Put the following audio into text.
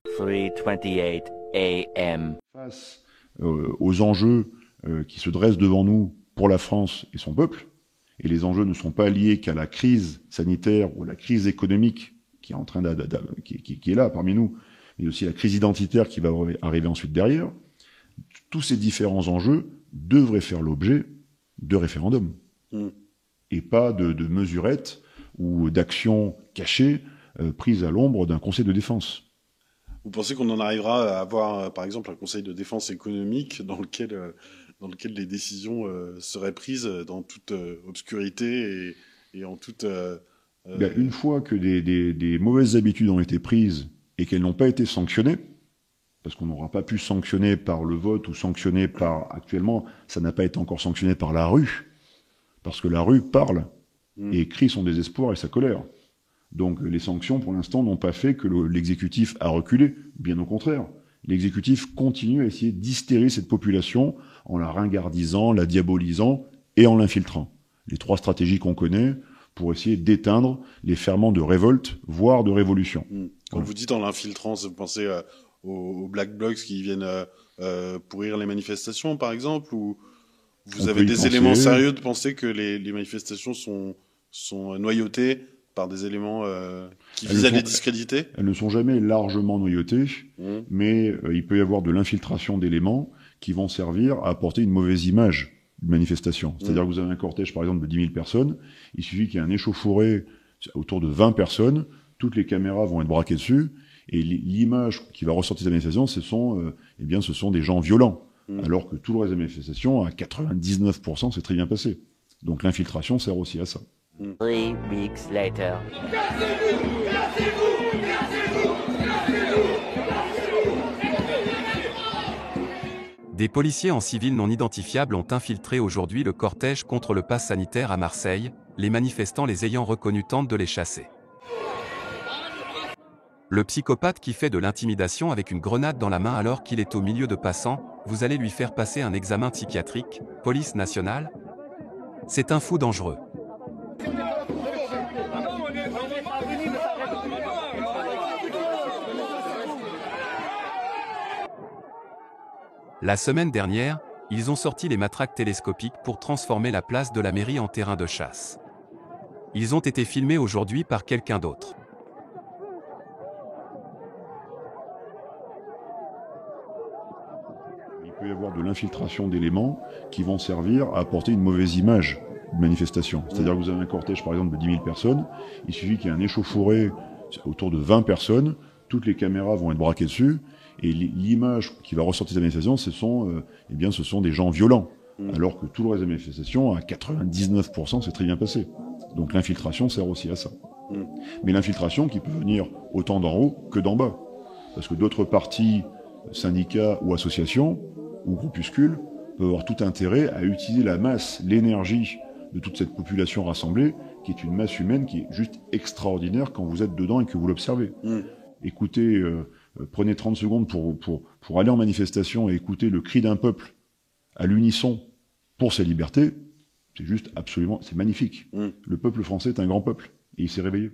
3:28 a.m. Face aux enjeux qui se dressent devant nous pour la France et son peuple, et les enjeux ne sont pas liés qu'à la crise sanitaire ou à la crise économique qui est en train qui est là parmi nous, mais aussi la crise identitaire qui va arriver ensuite derrière, tous ces différents enjeux devraient faire l'objet de référendums. Et pas de mesurettes ou d'actions cachées prises à l'ombre d'un conseil de défense. Vous pensez qu'on en arrivera à avoir, par exemple, un conseil de défense économique dans lequel les décisions seraient prises dans toute obscurité et en toute... Une fois que des mauvaises habitudes ont été prises et qu'elles n'ont pas été sanctionnées, parce qu'on n'aura pas pu sanctionner par le vote ou sanctionner par... Actuellement, ça n'a pas été encore sanctionné par la rue, parce que la rue parle et crie son désespoir et sa colère. Donc les sanctions, pour l'instant, n'ont pas fait que l'exécutif a reculé. Bien au contraire. L'exécutif continue à essayer d'hystérer cette population en la ringardisant, la diabolisant et en l'infiltrant. Les trois stratégies qu'on connaît pour essayer d'éteindre les ferments de révolte, voire de révolution. Quand vous dites en l'infiltrant, vous pensez aux Black Blocs qui viennent pourrir les manifestations, par exemple, ou vous avez des éléments sérieux de penser que les manifestations sont noyautées par des éléments qui visent à les discréditer? Elles ne sont jamais largement noyautées, mais il peut y avoir de l'infiltration d'éléments qui vont servir à apporter une mauvaise image d'une manifestation. C'est-à-dire que vous avez un cortège, par exemple, de 10 000 personnes, il suffit qu'il y ait un échauffourée autour de 20 personnes, toutes les caméras vont être braquées dessus, et l'image qui va ressortir de la manifestation, ce sont des gens violents, alors que tout le reste de la manifestation, à 99%, c'est très bien passé. Donc l'infiltration sert aussi à ça. 3 weeks later. Des policiers en civil non identifiables ont infiltré aujourd'hui le cortège contre le pass sanitaire à Marseille, les manifestants les ayant reconnus tentent de les chasser. Le psychopathe qui fait de l'intimidation avec une grenade dans la main alors qu'il est au milieu de passants, vous allez lui faire passer un examen psychiatrique, police nationale? C'est un fou dangereux. La semaine dernière, ils ont sorti les matraques télescopiques pour transformer la place de la mairie en terrain de chasse. Ils ont été filmés aujourd'hui par quelqu'un d'autre. Il peut y avoir de l'infiltration d'éléments qui vont servir à apporter une mauvaise image d'une manifestation. C'est-à-dire que vous avez un cortège, par exemple, de 10 000 personnes, il suffit qu'il y ait un échauffourée autour de 20 personnes, toutes les caméras vont être braquées dessus, et l'image qui va ressortir de la manifestation, ce sont des gens violents. Alors que tout le reste de la manifestation, à 99%, c'est très bien passé. Donc l'infiltration sert aussi à ça. Mais l'infiltration qui peut venir autant d'en haut que d'en bas. Parce que d'autres partis, syndicats ou associations, ou groupuscules, peuvent avoir tout intérêt à utiliser la masse, l'énergie de toute cette population rassemblée, qui est une masse humaine qui est juste extraordinaire quand vous êtes dedans et que vous l'observez. Écoutez, prenez 30 secondes pour aller en manifestation et écouter le cri d'un peuple à l'unisson pour sa liberté, c'est juste absolument, c'est magnifique. Le peuple français est un grand peuple, et il s'est réveillé.